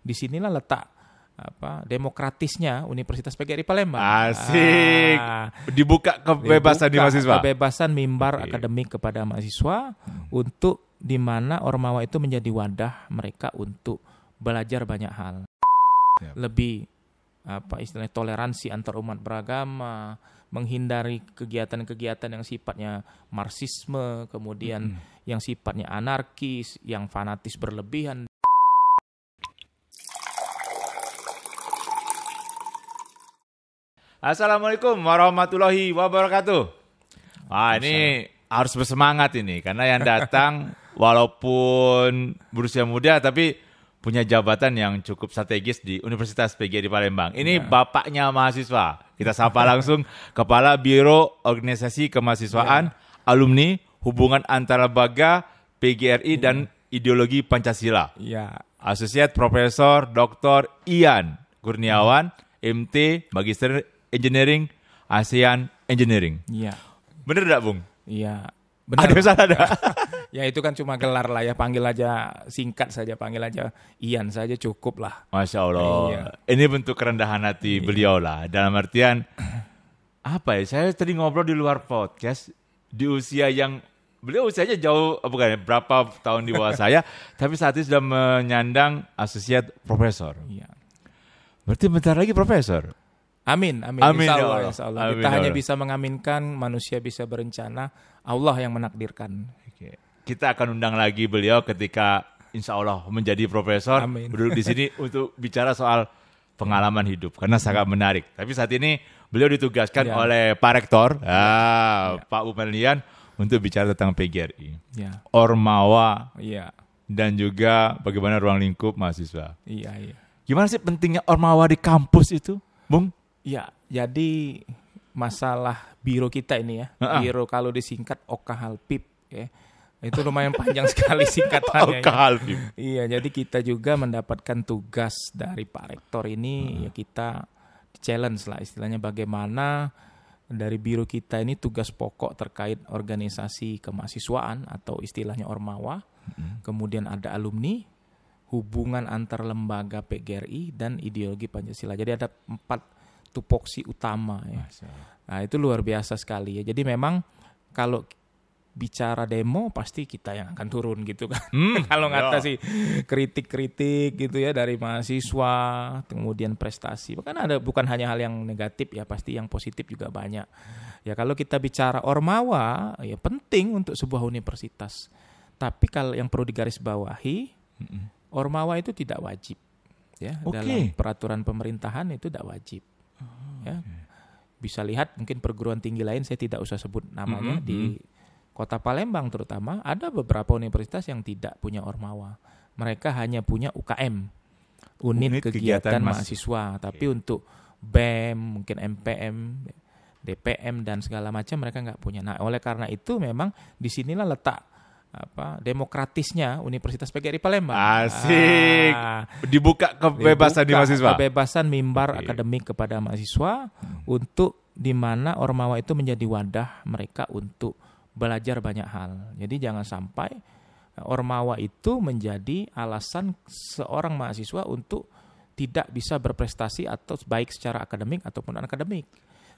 disinilah letak demokratisnya Universitas PGRI Palembang. Asik. Dibuka kebebasan di mahasiswa. Kebebasan mimbar akademik kepada mahasiswa untuk di mana Ormawa itu menjadi wadah mereka untuk belajar banyak hal. Lebih istilahnya toleransi antar umat beragama, menghindari kegiatan-kegiatan yang sifatnya marxisme, kemudian yang sifatnya anarkis, yang fanatis berlebihan. Assalamualaikum warahmatullahi wabarakatuh. Ini harus bersemangat ini karena yang datang walaupun berusia muda tapi punya jabatan yang cukup strategis di Universitas PGRI Palembang. Ini bapaknya mahasiswa. Kita sapa langsung Kepala Biro Organisasi Kemahasiswaan, Alumni, Hubungan Antar Lembaga PGRI dan Ideologi Pancasila. Asosiat Profesor Dr. Ian Kurniawan, MT, Magister Engineering, ASEAN Engineering. Iya. Bener enggak, Bung? Iya. Benar. Ada salah ada. Ya itu kan cuma gelar lah ya, panggil aja singkat saja, panggil aja Ian saja cukup lah. Masya Allah. Iya. Ini bentuk kerendahan hati beliau lah. Dalam artian apa ya? Saya tadi ngobrol di luar podcast di usia yang beliau usianya jauh berapa tahun di bawah saya, tapi saat ini sudah menyandang asosiat profesor. Iya. Berarti bentar lagi profesor. Amin. Insya Allah. Amin, kita hanya bisa mengaminkan, manusia bisa berencana, Allah yang menakdirkan. Oke. Kita akan undang lagi beliau ketika insya Allah menjadi profesor. Amin. Duduk di sini untuk bicara soal pengalaman hidup karena sangat menarik. Tapi saat ini beliau ditugaskan oleh Pak Rektor, Pak Umerlian, untuk bicara tentang PGRI, Ormawa, dan juga bagaimana ruang lingkup mahasiswa. Iya. Gimana sih pentingnya Ormawa di kampus itu, Bung? Ya, jadi masalah biro kita ini ya, biro kalau disingkat OKHalPIP ya, itu lumayan panjang sekali singkatannya. OKHalPIP. Iya, jadi kita juga mendapatkan tugas dari Pak Rektor ini, ya kita challenge lah istilahnya bagaimana dari biro kita ini tugas pokok terkait organisasi kemahasiswaan atau istilahnya Ormawa, kemudian ada alumni, hubungan antar lembaga PGRI dan ideologi Pancasila. Jadi ada 4 tupoksi utama ya. Nah itu luar biasa sekali ya. Jadi memang kalau bicara demo pasti kita yang akan turun gitu kan. Kalau ngatasi kritik-kritik gitu ya dari mahasiswa, kemudian prestasi. Bahkan bukan hanya hal yang negatif ya, pasti yang positif juga banyak. Ya kalau kita bicara Ormawa ya penting untuk sebuah universitas. Tapi kalau yang perlu digarisbawahi, Ormawa itu tidak wajib ya. Dalam peraturan pemerintahan itu tidak wajib. Ya, bisa lihat mungkin perguruan tinggi lain, saya tidak usah sebut namanya, di Kota Palembang terutama ada beberapa universitas yang tidak punya Ormawa. Mereka hanya punya UKM, unit kegiatan mahasiswa. Tapi untuk BEM, mungkin MPM, DPM dan segala macam mereka nggak punya. Nah oleh karena itu memang disinilah letak demokratisnya Universitas PGRI Palembang. Asik. Dibuka kebebasan di mahasiswa. Kebebasan mimbar akademik kepada mahasiswa untuk di mana Ormawa itu menjadi wadah mereka untuk belajar banyak hal. Jadi jangan sampai Ormawa itu menjadi alasan seorang mahasiswa untuk tidak bisa berprestasi atau baik secara akademik ataupun akademik.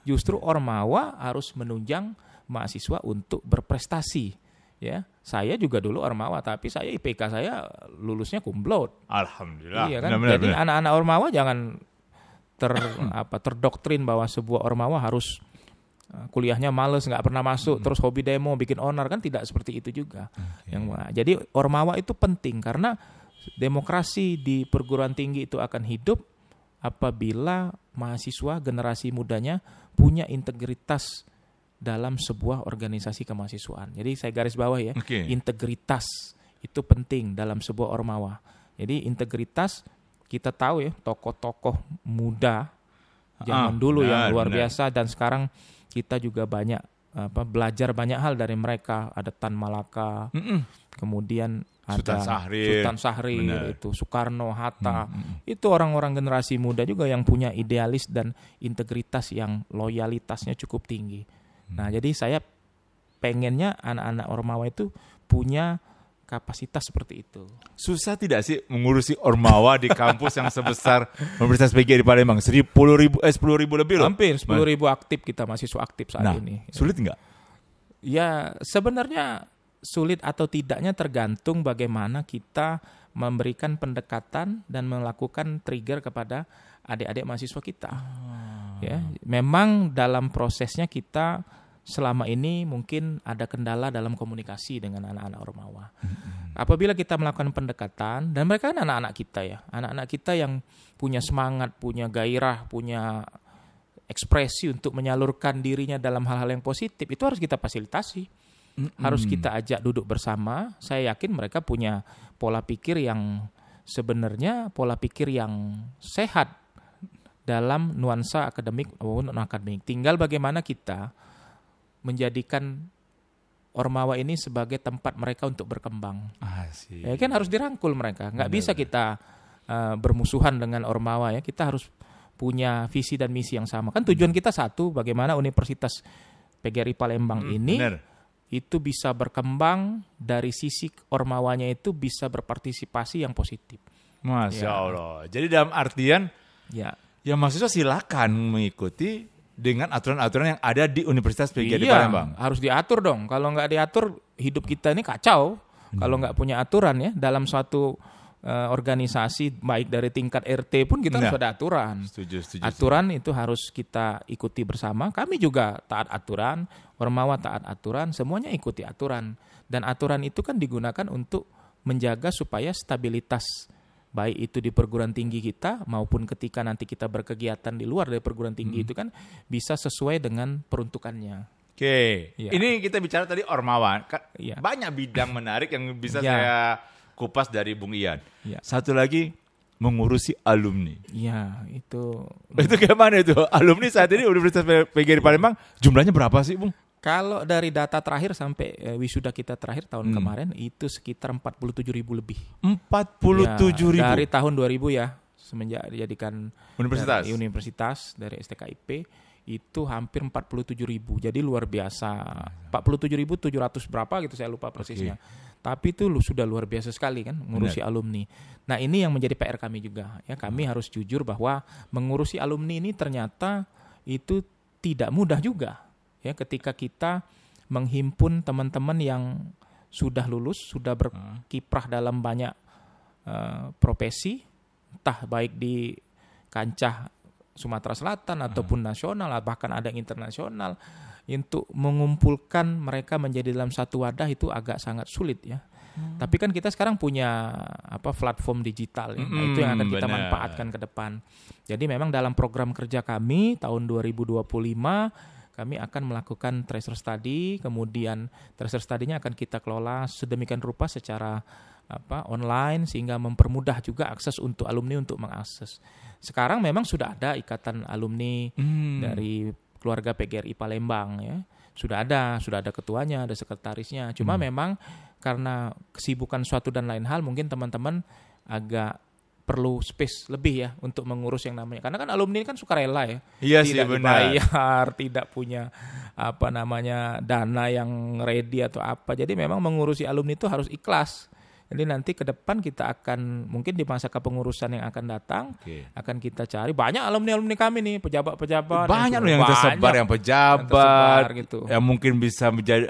Justru Ormawa harus menunjang mahasiswa untuk berprestasi. Ya, saya juga dulu Ormawa, tapi saya IPK saya lulusnya cum laude. Alhamdulillah. Iya kan? Jadi anak-anak Ormawa jangan terdoktrin bahwa sebuah Ormawa harus kuliahnya males, nggak pernah masuk, terus hobi demo, bikin onar, kan tidak seperti itu juga. Jadi Ormawa itu penting karena demokrasi di perguruan tinggi itu akan hidup apabila mahasiswa generasi mudanya punya integritas dalam sebuah organisasi kemahasiswaan. Jadi saya garis bawah ya, integritas itu penting dalam sebuah Ormawa. Jadi integritas, kita tahu ya tokoh-tokoh muda zaman dulu yang luar biasa, dan sekarang kita juga banyak belajar banyak hal dari mereka. Ada Tan Malaka, kemudian ada Sultan Syahrir, itu Soekarno, Hatta. Itu orang-orang generasi muda juga yang punya idealis dan integritas yang loyalitasnya cukup tinggi. Nah, jadi saya pengennya anak-anak Ormawa itu punya kapasitas seperti itu. Susah tidak sih mengurusi ormawa di kampus yang sebesar Universitas PGRI Palembang? 10.000 lebih loh. Hampir 10.000 aktif kita, mahasiswa aktif saat ini. Sulit nggak? Ya sebenarnya sulit atau tidaknya tergantung bagaimana kita memberikan pendekatan dan melakukan trigger kepada adik-adik mahasiswa kita. Ya, memang dalam prosesnya kita selama ini mungkin ada kendala dalam komunikasi dengan anak-anak ormawa. Apabila kita melakukan pendekatan, dan mereka kan anak-anak kita ya, anak-anak kita yang punya semangat, punya gairah, punya ekspresi untuk menyalurkan dirinya dalam hal-hal yang positif, itu harus kita fasilitasi. Harus kita ajak duduk bersama. Saya yakin mereka punya pola pikir yang sebenarnya pola pikir yang sehat dalam nuansa akademik maupun non-akademik. Tinggal bagaimana kita menjadikan ormawa ini sebagai tempat mereka untuk berkembang. Ya kan harus dirangkul mereka. Nggak bisa kita bermusuhan dengan ormawa ya. Kita harus punya visi dan misi yang sama. Kan tujuan kita satu, bagaimana Universitas PGRI Palembang ini itu bisa berkembang dari sisi ormawanya itu bisa berpartisipasi yang positif. Masya Allah. Jadi dalam artian ya mahasiswa silakan mengikuti dengan aturan-aturan yang ada di Universitas PGRI Palembang. Harus diatur dong. Kalau nggak diatur, hidup kita ini kacau. Kalau nggak punya aturan ya, dalam suatu organisasi, baik dari tingkat RT pun kita harus ada aturan. Setuju. Aturan itu harus kita ikuti bersama. Kami juga taat aturan, ormawa taat aturan, semuanya ikuti aturan. Dan aturan itu kan digunakan untuk menjaga supaya stabilitas baik itu di perguruan tinggi kita maupun ketika nanti kita berkegiatan di luar dari perguruan tinggi itu kan bisa sesuai dengan peruntukannya. Oke. Ini kita bicara tadi ormawa. Banyak bidang menarik yang bisa saya kupas dari Bung Ian. Satu lagi mengurusi alumni. Iya, itu gimana itu? Alumni saat ini Universitas PGRI Palembang jumlahnya berapa sih, Bung? Kalau dari data terakhir sampai wisuda kita terakhir tahun kemarin itu sekitar 47.000 lebih. 47.000 dari tahun 2000 ya, semenjak dijadikan universitas dari STKIP itu hampir 47.000. Jadi luar biasa. 47.700 berapa gitu saya lupa persisnya. Tapi itu sudah luar biasa sekali kan mengurusi alumni. Nah, ini yang menjadi PR kami juga ya. Kami harus jujur bahwa mengurusi alumni ini ternyata itu tidak mudah juga. Ya, ketika kita menghimpun teman-teman yang sudah lulus, sudah berkiprah dalam banyak profesi, entah baik di kancah Sumatera Selatan ataupun nasional, bahkan ada yang internasional, untuk mengumpulkan mereka menjadi dalam satu wadah itu agak sangat sulit ya. Tapi kan kita sekarang punya platform digital ya. Nah, itu yang akan kita manfaatkan ke depan. Jadi memang dalam program kerja kami tahun 2025 kami akan melakukan tracer study, kemudian tracer study-nya akan kita kelola sedemikian rupa secara online sehingga mempermudah juga akses untuk alumni untuk mengakses. Sekarang memang sudah ada ikatan alumni dari keluarga PGRI Palembang ya. Sudah ada ketuanya, ada sekretarisnya. Cuma memang karena kesibukan suatu dan lain hal mungkin teman-teman agak perlu space lebih ya untuk mengurus yang namanya. Karena kan alumni kan sukarela ya. Iya tidak sih, benar. dibayar, tidak punya dana yang ready atau apa. Jadi memang mengurusi alumni itu harus ikhlas. Jadi nanti ke depan kita akan mungkin di masa kepengurusan yang akan datang akan kita cari banyak alumni kami nih, pejabat-pejabat. Banyak loh yang tersebar, yang pejabat gitu. Yang mungkin bisa menjadi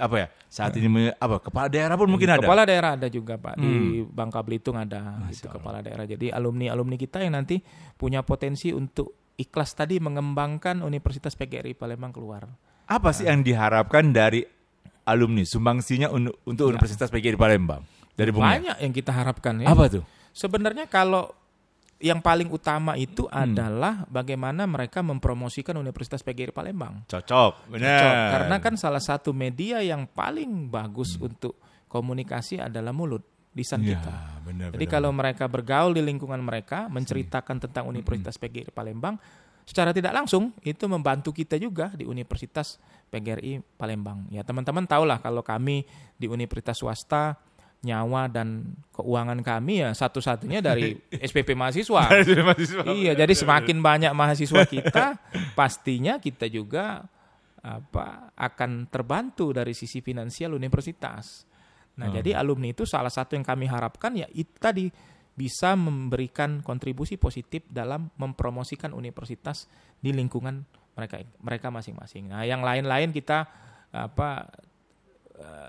saat ini kepala daerah pun mungkin ada. Kepala daerah ada juga Pak di Bangka Belitung ada itu kepala daerah. Jadi alumni kita yang nanti punya potensi untuk ikhlas tadi mengembangkan Universitas PGRI Palembang keluar. Apa sih yang diharapkan dari alumni sumbangsinya untuk Universitas PGRI Palembang? Dari banyak yang kita harapkan ya. Apa tuh? Sebenarnya kalau yang paling utama itu adalah bagaimana mereka mempromosikan Universitas PGRI Palembang. Cocok, benar. Cocok, karena kan salah satu media yang paling bagus untuk komunikasi adalah mulut, lisan kita. Jadi kalau mereka bergaul di lingkungan mereka, menceritakan tentang Universitas PGRI Palembang, secara tidak langsung itu membantu kita juga di Universitas PGRI Palembang. Ya teman-teman tahulah kalau kami di universitas swasta, nyawa dan keuangan kami ya satu-satunya dari SPP mahasiswa. Iya, jadi semakin banyak mahasiswa kita, pastinya kita juga akan terbantu dari sisi finansial universitas. Nah, jadi alumni itu salah satu yang kami harapkan ya itu tadi bisa memberikan kontribusi positif dalam mempromosikan universitas di lingkungan mereka masing-masing. Nah, yang lain-lain kita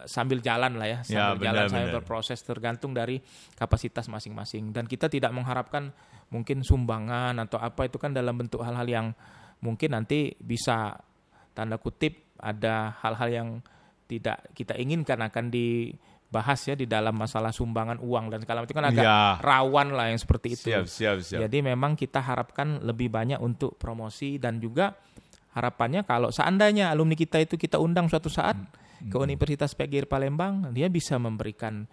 sambil jalan lah ya, sambil berproses tergantung dari kapasitas masing-masing. Dan kita tidak mengharapkan mungkin sumbangan atau apa, itu kan dalam bentuk hal-hal yang mungkin nanti bisa tanda kutip ada hal-hal yang tidak kita inginkan akan dibahas ya di dalam masalah sumbangan uang dan segala macam, itu kan agak rawan lah yang seperti itu. Siap. Jadi memang kita harapkan lebih banyak untuk promosi, dan juga harapannya kalau seandainya alumni kita itu kita undang suatu saat ke Universitas PGRI Palembang, dia bisa memberikan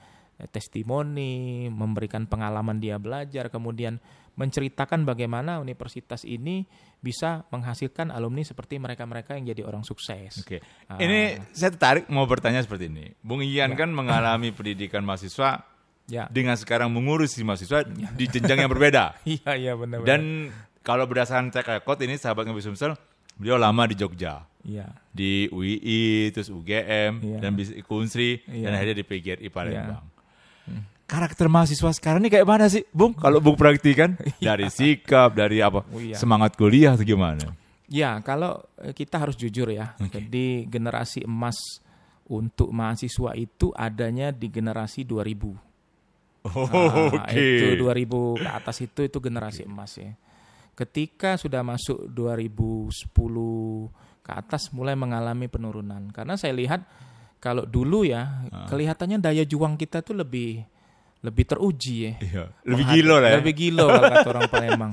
testimoni, memberikan pengalaman dia belajar, kemudian menceritakan bagaimana universitas ini bisa menghasilkan alumni seperti mereka-mereka yang jadi orang sukses. Oke. Ini saya tertarik mau bertanya seperti ini. Bung Ian kan mengalami pendidikan mahasiswa dengan sekarang mengurusi mahasiswa di jenjang yang berbeda. Iya benar. Dan kalau berdasarkan track record ini sahabat Ngopi Sumsel, beliau lama di Jogja. Di UII, terus UGM, dan Unsri, dan akhirnya di PGRI Palembang. Karakter mahasiswa sekarang ini kayak mana sih, Bung? Kalau Bung praktikan dari sikap, dari apa, semangat kuliah atau gimana? Ya, kalau kita harus jujur ya. Jadi generasi emas untuk mahasiswa itu adanya di generasi 2000. Itu 2000 ke atas itu generasi emas ya. Ketika sudah masuk 2010 ke atas mulai mengalami penurunan. Karena saya lihat kalau dulu ya kelihatannya daya juang kita tuh lebih teruji ya. Lebih gilo lah ya. Lebih gilo kalau kata orang Palembang.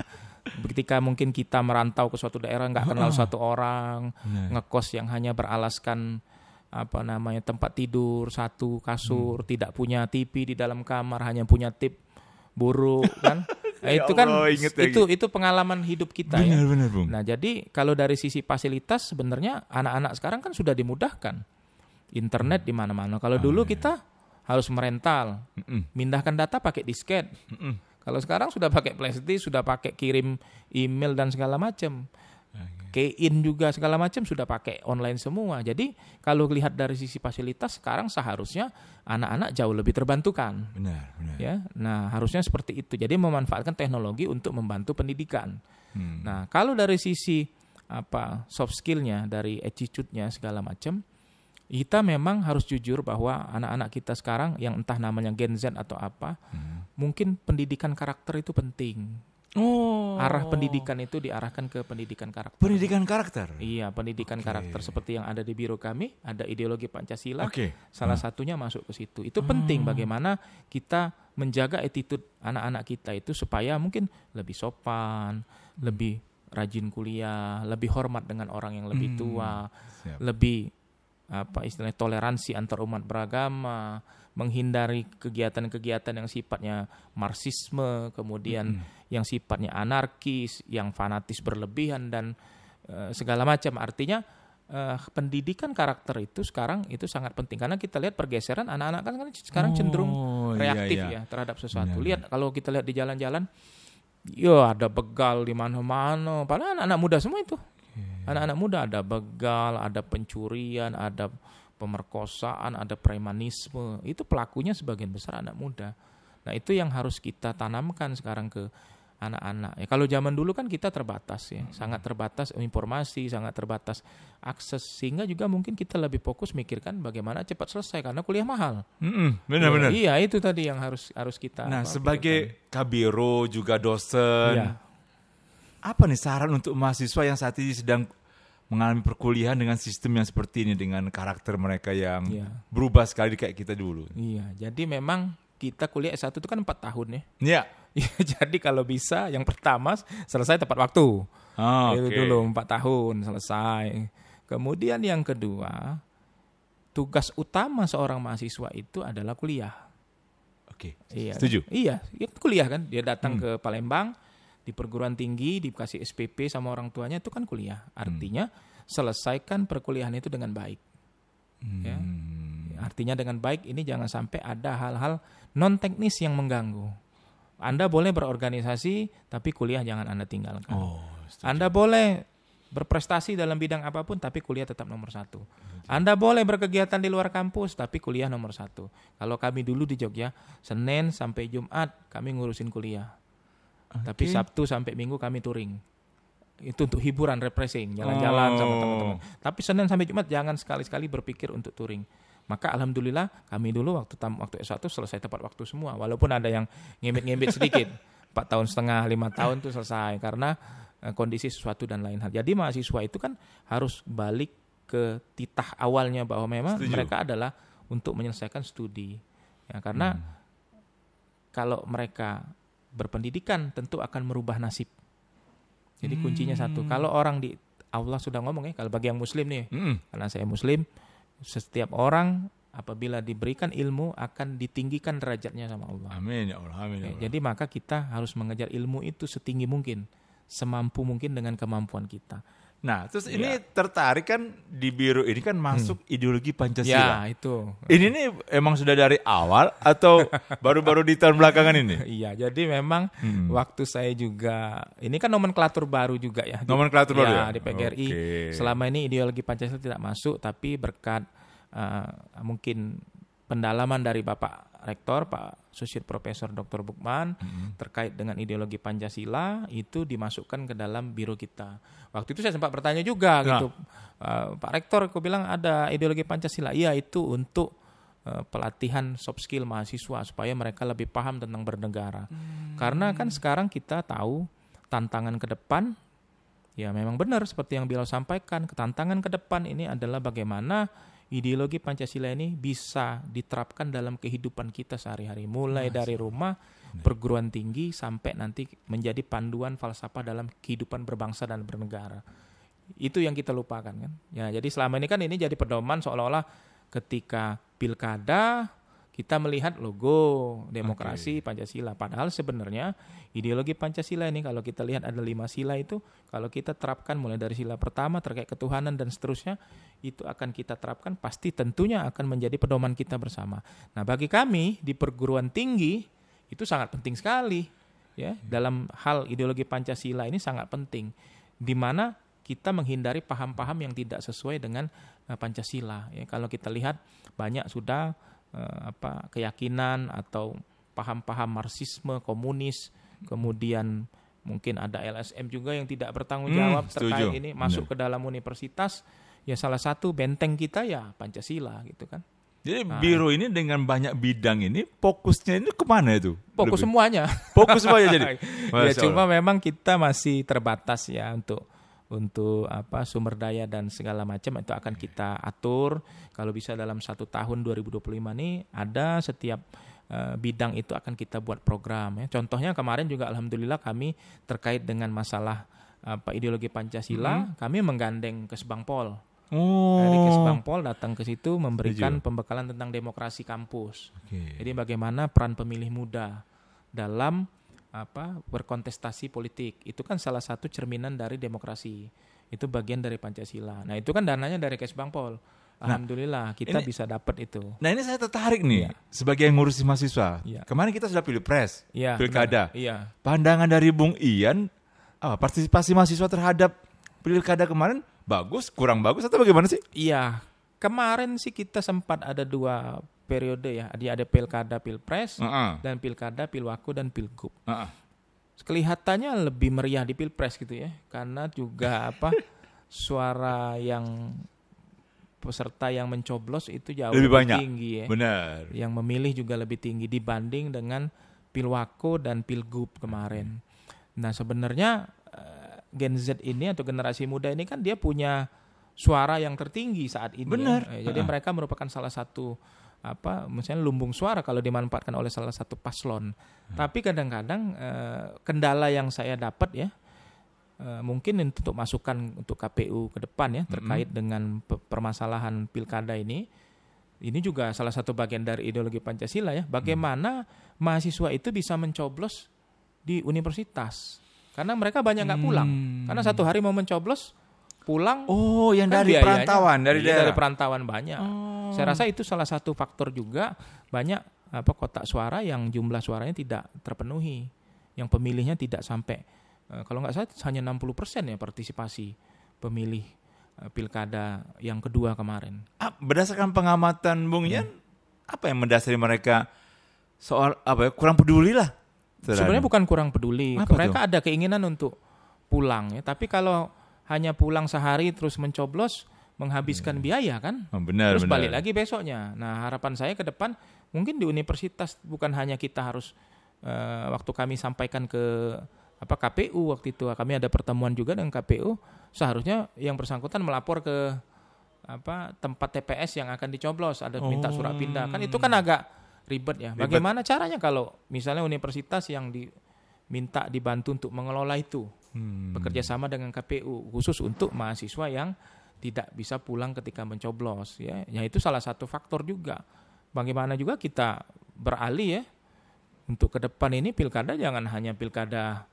Ketika mungkin kita merantau ke suatu daerah nggak kenal satu orang, ngekos yang hanya beralaskan tempat tidur, satu kasur, tidak punya TV di dalam kamar, hanya punya tip buruk kan. Itu kan itu pengalaman hidup kita. Benar, Bung. Nah, jadi kalau dari sisi fasilitas sebenarnya anak-anak sekarang kan sudah dimudahkan. Internet di mana-mana. Kalau dulu kita harus merental, mindahkan data pakai disket. Kalau sekarang sudah pakai flash disk, sudah pakai kirim email dan segala macam. Key-in juga segala macam sudah pakai online semua. Jadi kalau lihat dari sisi fasilitas sekarang seharusnya anak-anak jauh lebih terbantukan. Benar. Ya, nah harusnya seperti itu. Jadi memanfaatkan teknologi untuk membantu pendidikan. Nah kalau dari sisi soft skill-nya, dari attitude-nya segala macam, kita memang harus jujur bahwa anak-anak kita sekarang yang entah namanya Gen Z atau apa, mungkin pendidikan karakter itu penting. Arah pendidikan itu diarahkan ke pendidikan karakter. Pendidikan karakter? Iya, pendidikan karakter seperti yang ada di biro kami, ada ideologi Pancasila. Salah satunya masuk ke situ. Itu penting bagaimana kita menjaga attitude anak-anak kita itu supaya mungkin lebih sopan, lebih rajin kuliah, lebih hormat dengan orang yang lebih tua, lebih istilahnya toleransi antar umat beragama, menghindari kegiatan-kegiatan yang sifatnya marxisme, kemudian yang sifatnya anarkis, yang fanatis berlebihan dan segala macam. Artinya pendidikan karakter itu sekarang itu sangat penting karena kita lihat pergeseran anak-anak kan sekarang cenderung reaktif ya terhadap sesuatu. Lihat kalau kita lihat di jalan-jalan, ada begal di mana-mana. Padahal anak-anak muda semua itu. Anak-anak muda ada begal, ada pencurian, ada pemerkosaan, ada premanisme. Itu pelakunya sebagian besar anak muda. Nah, itu yang harus kita tanamkan sekarang ke anak-anak. Ya, kalau zaman dulu kan kita terbatas ya, sangat terbatas informasi, sangat terbatas akses, sehingga juga mungkin kita lebih fokus mikirkan bagaimana cepat selesai karena kuliah mahal. Benar-benar. Iya, itu tadi yang harus kita. Nah, sebagai kabiro juga dosen, apa nih saran untuk mahasiswa yang saat ini sedang mengalami perkuliahan dengan sistem yang seperti ini, dengan karakter mereka yang berubah sekali kayak kita dulu? Iya, jadi memang kita kuliah S1 itu kan 4 tahun ya. Iya. Jadi kalau bisa yang pertama selesai tepat waktu. Itu dulu 4 tahun selesai. Kemudian yang kedua, tugas utama seorang mahasiswa itu adalah kuliah. Setuju? Iya, kuliah kan. Dia datang ke Palembang, di perguruan tinggi, dikasih SPP sama orang tuanya, itu kan kuliah. Artinya selesaikan perkuliahan itu dengan baik. Ya. Artinya dengan baik ini jangan sampai ada hal-hal non teknis yang mengganggu. Anda boleh berorganisasi, tapi kuliah jangan Anda tinggalkan. Anda boleh berprestasi dalam bidang apapun, tapi kuliah tetap nomor satu. Anda boleh berkegiatan di luar kampus, tapi kuliah nomor satu. Kalau kami dulu di Jogja, Senin sampai Jumat kami ngurusin kuliah. Tapi Sabtu sampai Minggu kami touring. Itu untuk hiburan, refreshing, jalan-jalan sama teman-teman. Tapi Senin sampai Jumat jangan sekali-sekali berpikir untuk touring. Maka alhamdulillah kami dulu waktu S1 selesai tepat waktu semua. Walaupun ada yang ngebit-ngebit sedikit. 4,5 tahun, 5 tahun itu selesai. Karena kondisi sesuatu dan lain hal. Jadi mahasiswa itu kan harus balik ke titah awalnya bahwa memang mereka adalah untuk menyelesaikan studi. Ya, karena kalau mereka berpendidikan tentu akan merubah nasib. Jadi kuncinya satu. Kalau orang Allah sudah ngomong ya, kalau bagi yang muslim nih, karena saya muslim, setiap orang apabila diberikan ilmu akan ditinggikan derajatnya sama Allah. Amin ya Allah. Amin ya Allah. Jadi maka kita harus mengejar ilmu itu setinggi mungkin, semampu mungkin dengan kemampuan kita. Nah, terus ini tertarik kan di Biro ini kan masuk ideologi Pancasila. Ya, itu. Ini nih emang sudah dari awal atau baru-baru di tahun belakangan ini? Iya, jadi memang waktu saya juga, ini kan nomenklatur baru juga ya. Nomenklatur baru ya? Di PGRI. Okay. Selama ini ideologi Pancasila tidak masuk, tapi berkat mungkin pendalaman dari Bapak Rektor, Pak Susir Profesor Dr. Bukman, terkait dengan ideologi Pancasila, itu dimasukkan ke dalam biro kita. Waktu itu saya sempat bertanya juga gitu, Pak Rektor, aku bilang ada ideologi Pancasila. Iya, itu untuk pelatihan soft skill mahasiswa supaya mereka lebih paham tentang bernegara. Karena kan sekarang kita tahu tantangan ke depan, ya memang benar seperti yang beliau sampaikan, tantangan ke depan ini adalah bagaimana ideologi Pancasila ini bisa diterapkan dalam kehidupan kita sehari-hari. Mulai dari rumah, perguruan tinggi, sampai nanti menjadi panduan falsafah dalam kehidupan berbangsa dan bernegara. Itu yang kita lupakan kan. Ya, jadi selama ini kan ini jadi pedoman seolah-olah ketika pilkada kita melihat logo demokrasi Pancasila. Padahal sebenarnya ideologi Pancasila ini kalau kita lihat ada 5 sila itu, kalau kita terapkan mulai dari sila pertama terkait ketuhanan dan seterusnya, itu akan kita terapkan pasti tentunya akan menjadi pedoman kita bersama. Nah, bagi kami di perguruan tinggi itu sangat penting sekali ya, dalam hal ideologi Pancasila ini sangat penting, di mana kita menghindari paham-paham yang tidak sesuai dengan Pancasila ya. Kalau kita lihat banyak sudah keyakinan atau paham-paham Marxisme, komunis, kemudian mungkin ada LSM juga yang tidak bertanggung jawab terkait ini masuk ke dalam universitas. Ya salah satu benteng kita ya Pancasila gitu kan. Jadi biro ini dengan banyak bidang ini fokusnya ini kemana itu? Fokus semuanya. Fokus semuanya jadi. Ya cuma memang kita masih terbatas ya untuk sumber daya dan segala macam itu akan kita atur. Kalau bisa dalam 1 tahun 2025 ini ada setiap bidang itu akan kita buat program ya. Contohnya kemarin juga alhamdulillah kami terkait dengan masalah ideologi Pancasila, kami menggandeng Kesbangpol. Dari Kesbangpol datang ke situ memberikan pembekalan tentang demokrasi kampus. Jadi bagaimana peran pemilih muda dalam berkontestasi politik. Itu kan salah satu cerminan dari demokrasi. Itu bagian dari Pancasila. Nah, itu kan dananya dari Kesbangpol. Alhamdulillah kita bisa dapat itu. Nah, ini saya tertarik nih sebagai yang ngurusi mahasiswa. Kemarin kita sudah pilpres, pilkada. Pandangan dari Bung Ian, partisipasi mahasiswa terhadap pilkada kemarin bagus, kurang bagus atau bagaimana sih? Iya, kemarin sih kita sempat ada 2 periode ya, ada pilkada pilpres dan pilkada pilwaku dan pilgub. Kelihatannya lebih meriah di pilpres gitu ya, karena juga suara yang peserta yang mencoblos itu jauh lebih banyak. Tinggi ya. Benar. Yang memilih juga lebih tinggi dibanding dengan pilwaku dan pilgub kemarin. Nah sebenarnya Gen Z ini atau generasi muda ini kan dia punya suara yang tertinggi saat ini. Benar. Ya. Jadi mereka merupakan salah satu misalnya lumbung suara kalau dimanfaatkan oleh salah satu paslon. Tapi kadang-kadang kendala yang saya dapat ya, mungkin untuk masukan untuk KPU ke depan ya terkait dengan permasalahan pilkada ini juga salah satu bagian dari ideologi Pancasila ya. Bagaimana mahasiswa itu bisa mencoblos di universitas? Karena mereka banyak nggak pulang. Karena 1 hari mau mencoblos pulang. Oh, yang kan dari perantauan, dari daerah. Dari perantauan banyak. Saya rasa itu salah satu faktor juga banyak kotak suara yang jumlah suaranya tidak terpenuhi, yang pemilihnya tidak sampai kalau nggak salah hanya 60% ya partisipasi pemilih pilkada yang kedua kemarin. Berdasarkan pengamatan Bung Ian, apa yang mendasari mereka soal kurang peduli lah? Sebenarnya bukan kurang peduli, mereka ada keinginan untuk pulang ya. Tapi kalau hanya pulang sehari terus mencoblos, menghabiskan biaya kan, terus balik lagi besoknya. Nah harapan saya ke depan mungkin di universitas bukan hanya kita harus waktu kami sampaikan ke KPU waktu itu, kami ada pertemuan juga dengan KPU, seharusnya yang bersangkutan melapor ke tempat TPS yang akan dicoblos, ada minta surat pindah, kan itu kan agak ribet ya. Bagaimana caranya kalau misalnya universitas yang diminta dibantu untuk mengelola itu, bekerja sama dengan KPU khusus untuk mahasiswa yang tidak bisa pulang ketika mencoblos ya. Ya itu salah satu faktor juga. Bagaimana juga kita beralih ya untuk ke depan ini pilkada jangan hanya pilkada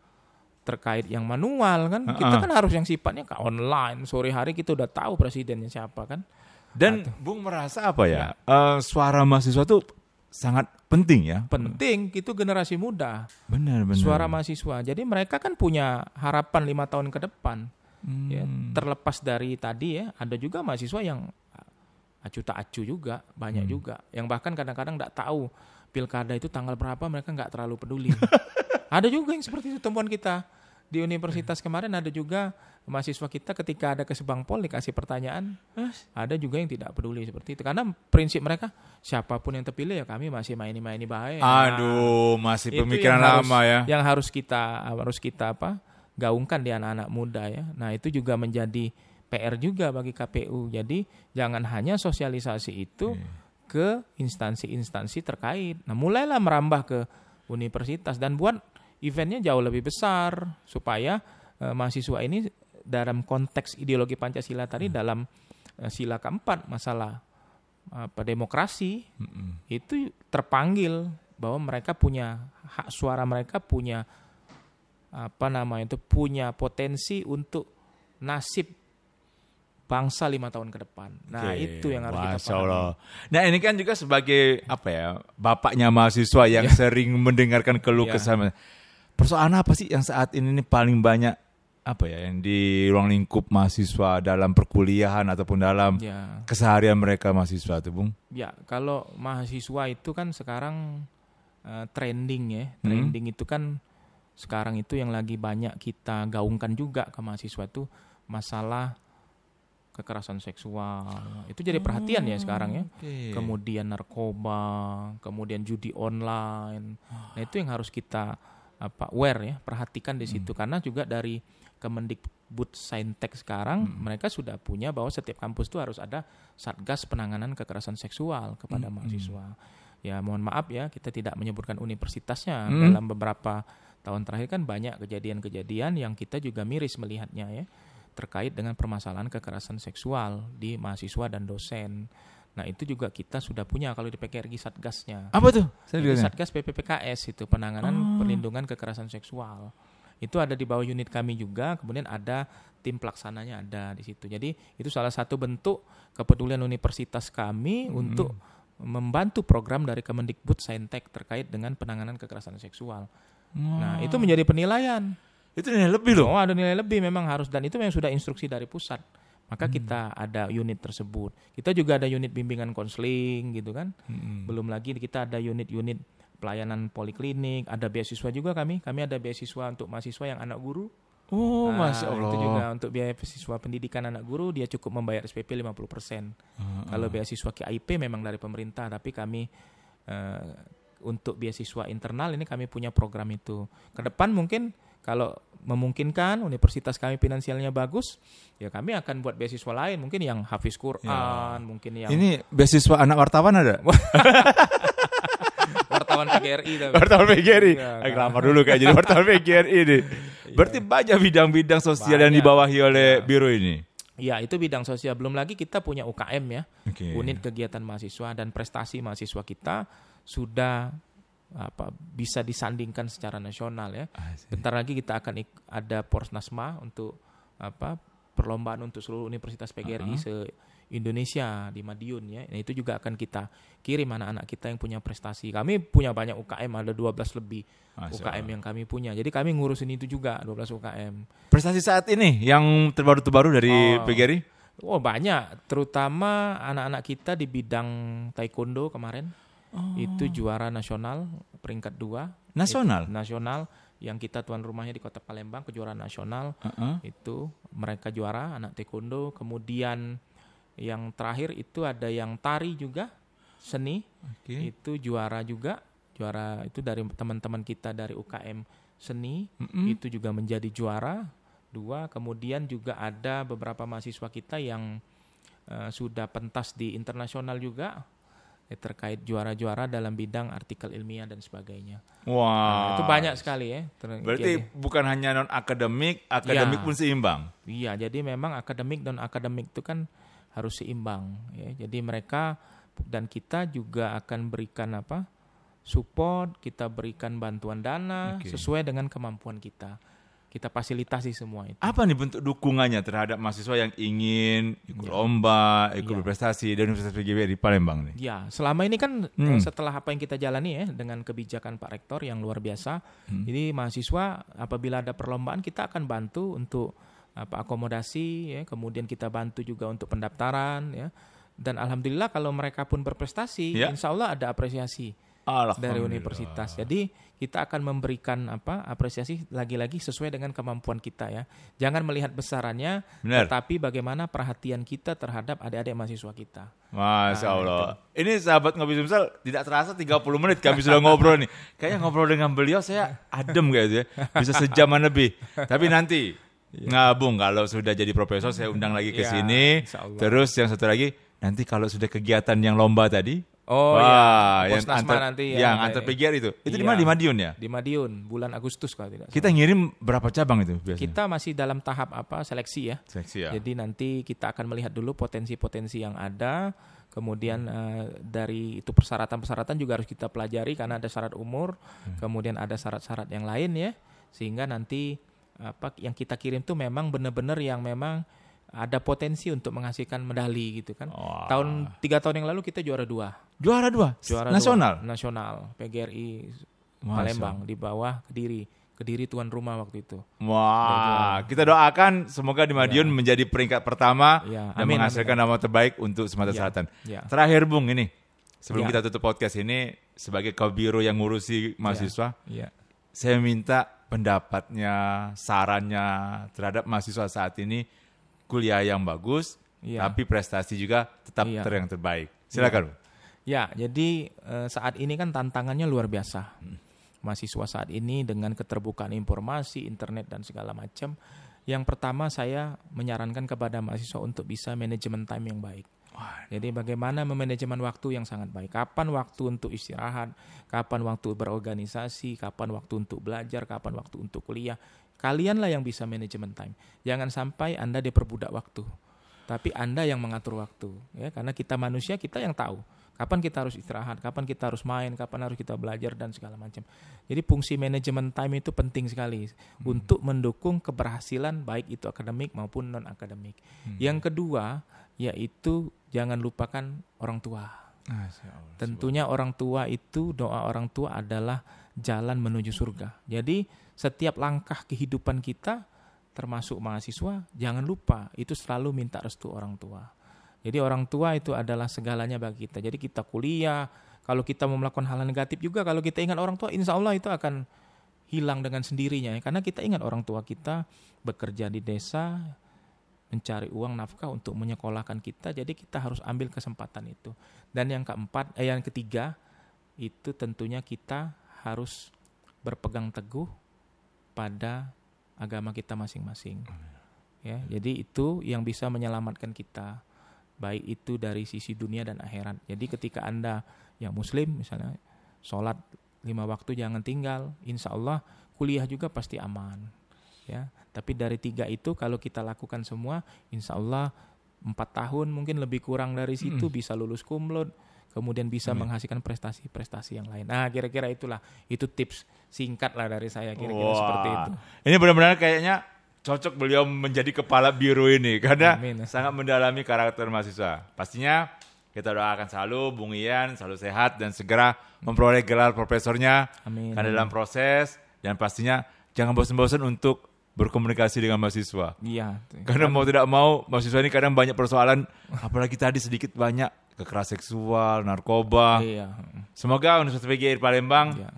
terkait yang manual kan. Kita kan harus yang sifatnya online. Sore hari kita udah tahu presidennya siapa kan. Dan Bung merasa apa ya? Suara mahasiswa itu sangat penting ya. Penting, itu generasi muda. Benar. Suara mahasiswa. Jadi mereka kan punya harapan 5 tahun ke depan. Ya, terlepas dari tadi ya, ada juga mahasiswa yang acu tak acu juga, banyak juga. Yang bahkan kadang-kadang nggak tahu pilkada itu tanggal berapa, mereka nggak terlalu peduli. Ada juga yang seperti itu temuan kita. Di universitas kemarin ada juga mahasiswa kita ketika ada kesebangpol dikasih pertanyaan, ada juga yang tidak peduli seperti itu. Karena prinsip mereka, siapapun yang terpilih ya kami masih maini-maini bahaya. Aduh, masih pemikiran lama ya. Yang harus kita gaungkan di anak-anak muda ya. Nah itu juga menjadi PR juga bagi KPU. Jadi jangan hanya sosialisasi itu ke instansi-instansi terkait. Nah mulailah merambah ke universitas dan buat eventnya jauh lebih besar supaya mahasiswa ini dalam konteks ideologi Pancasila tadi dalam sila keempat masalah demokrasi itu terpanggil bahwa mereka punya hak suara, mereka punya punya potensi untuk nasib bangsa 5 tahun ke depan. Nah itu yang harus kita pahami. Nah ini kan juga sebagai bapaknya mahasiswa yang sering mendengarkan keluh kesah. Persoalan apa sih yang saat ini paling banyak yang di ruang lingkup mahasiswa dalam perkuliahan ataupun dalam keseharian mereka mahasiswa itu, Bung? Ya, kalau mahasiswa itu kan sekarang trending ya. Trending itu kan sekarang itu yang lagi banyak kita gaungkan juga ke mahasiswa itu masalah kekerasan seksual. Itu jadi perhatian ya sekarang ya. Kemudian narkoba, kemudian judi online. Nah, itu yang harus kita aware ya, perhatikan di situ karena juga dari Kemendikbudsaintek sekarang mereka sudah punya bahwa setiap kampus itu harus ada Satgas Penanganan Kekerasan Seksual kepada mahasiswa. Ya, mohon maaf ya, kita tidak menyebutkan universitasnya. Dalam beberapa tahun terakhir kan banyak kejadian-kejadian yang kita juga miris melihatnya ya, terkait dengan permasalahan kekerasan seksual di mahasiswa dan dosen. Nah itu juga kita sudah punya kalau di PKRI Satgasnya. Apa tuh? Satgas PPPKS itu penanganan perlindungan kekerasan seksual. Itu ada di bawah unit kami juga, kemudian ada tim pelaksananya ada di situ. Jadi itu salah satu bentuk kepedulian universitas kami untuk membantu program dari Kemendikbudsaintek terkait dengan penanganan kekerasan seksual. Nah itu menjadi penilaian. Itu nilai lebih loh. Ada nilai lebih memang harus, dan itu memang sudah instruksi dari pusat. Maka kita ada unit tersebut. Kita juga ada unit bimbingan konseling gitu kan. Belum lagi kita ada unit-unit pelayanan poliklinik, ada beasiswa juga kami. Kami ada beasiswa untuk mahasiswa yang anak guru. Masya Allah. Itu juga untuk biaya beasiswa pendidikan anak guru, dia cukup membayar SPP 50%. Kalau beasiswa KIP memang dari pemerintah, tapi kami untuk beasiswa internal ini kami punya program itu. Ke depan mungkin kalau memungkinkan universitas kami finansialnya bagus, ya kami akan buat beasiswa lain, mungkin yang hafiz Quran, mungkin yang ini beasiswa anak wartawan ada? wartawan PGRI. Wartawan PGRI. Lamar dulu kayak jadi wartawan PGRI ini. Berarti banyak bidang-bidang sosial yang dibawahi oleh biro ini. Ya, itu bidang sosial. Belum lagi kita punya UKM ya, unit kegiatan mahasiswa, dan prestasi mahasiswa kita sudah bisa disandingkan secara nasional ya. Bentar lagi kita akan ada Porsnasma untuk perlombaan untuk seluruh universitas PGRI se-Indonesia di Madiun ya. Nah, itu juga akan kita kirim anak-anak kita yang punya prestasi. Kami punya banyak UKM, ada 12 lebih UKM yang kami punya. Jadi kami ngurusin itu juga 12 UKM. Prestasi saat ini yang terbaru dari PGRI? Oh, banyak, terutama anak-anak kita di bidang taekwondo kemarin. Itu juara nasional peringkat 2. Nasional yang kita tuan rumahnya di Kota Palembang, kejuaraan nasional. Itu mereka juara anak taekwondo. Kemudian yang terakhir itu ada yang tari juga, seni. Itu juara juga. Juara itu dari teman-teman kita dari UKM seni. Itu juga menjadi juara 2. Kemudian juga ada beberapa mahasiswa kita yang sudah pentas di internasional juga. Terkait juara-juara dalam bidang artikel ilmiah dan sebagainya. Wah. Itu banyak sekali ya. Berarti bukan hanya non-akademik, akademik pun seimbang. Iya, jadi memang akademik dan akademik itu kan harus seimbang. Ya. Jadi mereka dan kita juga akan berikan support, kita berikan bantuan dana sesuai dengan kemampuan kita. Kita fasilitasi semua itu. Apa nih bentuk dukungannya terhadap mahasiswa yang ingin ikut lomba, ikut berprestasi di Universitas PGRI di Palembang nih? Ya, selama ini kan setelah apa yang kita jalani ya dengan kebijakan Pak Rektor yang luar biasa. Jadi mahasiswa apabila ada perlombaan kita akan bantu untuk akomodasi ya, kemudian kita bantu juga untuk pendaftaran ya. Dan alhamdulillah kalau mereka pun berprestasi, insya Allah ada apresiasi dari universitas. Jadi kita akan memberikan apresiasi lagi-lagi sesuai dengan kemampuan kita ya. Jangan melihat besarannya, tetapi bagaimana perhatian kita terhadap adik-adik mahasiswa kita. Masya Allah. Ini sahabat Ngopi Sumsel tidak terasa 30 menit kami sudah ngobrol nih. Kayaknya ngobrol dengan beliau saya adem gitu ya. Bisa sejaman lebih. Tapi nanti ngabung kalau sudah jadi profesor saya undang lagi ke sini. Terus yang satu lagi nanti kalau sudah kegiatan yang lomba tadi. Yang antar PGRI itu di mana, di Madiun ya? Di Madiun, bulan Agustus kalau tidak salah. Kita ngirim berapa cabang itu biasanya? Kita masih dalam tahap seleksi ya. Jadi nanti kita akan melihat dulu potensi-potensi yang ada. Kemudian dari itu persyaratan-persyaratan juga harus kita pelajari karena ada syarat umur. Kemudian ada syarat-syarat yang lain ya. Sehingga nanti yang kita kirim tuh memang benar-benar yang memang ada potensi untuk menghasilkan medali gitu kan. 3 tahun yang lalu kita juara 2. Juara 2? Nasional? Nasional. PGRI Palembang di bawah Kediri tuan rumah waktu itu. Wah, kita doakan semoga di Madiun menjadi peringkat pertama dan menghasilkan nama terbaik untuk Sumatera Selatan. Terakhir Bung ini, sebelum kita tutup podcast ini, sebagai kabiro yang ngurusi mahasiswa, saya minta pendapatnya, sarannya terhadap mahasiswa saat ini, kuliah yang bagus, tapi prestasi juga tetap yang terbaik. Silakan. Ya, jadi saat ini kan tantangannya luar biasa. Mahasiswa saat ini dengan keterbukaan informasi, internet dan segala macam. Yang pertama saya menyarankan kepada mahasiswa untuk bisa manajemen time yang baik. Jadi bagaimana memanajemen waktu yang sangat baik. Kapan waktu untuk istirahat, kapan waktu berorganisasi, kapan waktu untuk belajar, kapan waktu untuk kuliah. Kalianlah yang bisa manajemen time. Jangan sampai Anda diperbudak waktu. Tapi Anda yang mengatur waktu. Ya, karena kita manusia, kita yang tahu. Kapan kita harus istirahat, kapan kita harus main, kapan harus kita belajar, dan segala macam. Jadi fungsi manajemen time itu penting sekali. Untuk mendukung keberhasilan baik itu akademik maupun non-akademik. Yang kedua, yaitu jangan lupakan orang tua. Tentunya orang tua itu, doa orang tua adalah jalan menuju surga. Jadi setiap langkah kehidupan kita, termasuk mahasiswa, jangan lupa itu selalu minta restu orang tua. Jadi orang tua itu adalah segalanya bagi kita. Jadi kita kuliah, kalau kita mau melakukan hal negatif juga, kalau kita ingat orang tua, insya Allah itu akan hilang dengan sendirinya. Karena kita ingat orang tua kita bekerja di desa, mencari uang nafkah untuk menyekolahkan kita. Jadi kita harus ambil kesempatan itu. Dan yang ketiga, itu tentunya kita harus berpegang teguh pada agama kita masing-masing. Ya, jadi itu yang bisa menyelamatkan kita, baik itu dari sisi dunia dan akhirat. Jadi ketika Anda yang muslim misalnya sholat 5 waktu jangan tinggal, insya Allah kuliah juga pasti aman. Ya, tapi dari 3 itu kalau kita lakukan semua, insya Allah 4 tahun mungkin lebih kurang dari situ bisa lulus cum laude, kemudian bisa menghasilkan prestasi-prestasi yang lain. Nah, kira-kira itu tips singkat lah dari saya, kira-kira seperti itu. Ini benar-benar kayaknya cocok beliau menjadi kepala biro ini karena Amin. sangat mendalami karakter mahasiswa. Pastinya kita doakan selalu Bung Ian selalu sehat dan segera memperoleh gelar profesornya. Amin. Karena dalam proses dan pastinya jangan bosan-bosan untuk berkomunikasi dengan mahasiswa. Iya. Karena mau tidak mau mahasiswa ini kadang banyak persoalan, apalagi tadi sedikit banyak kekerasan seksual, narkoba. Iya. Semoga Universitas PGRI Palembang Iya.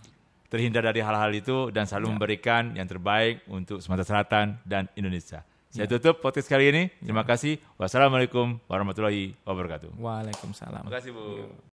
terhindar dari hal-hal itu dan selalu memberikan yang terbaik untuk Sumatera Selatan dan Indonesia. Saya tutup podcast kali ini. Terima kasih. Wassalamualaikum warahmatullahi wabarakatuh. Waalaikumsalam. Terima kasih Bu.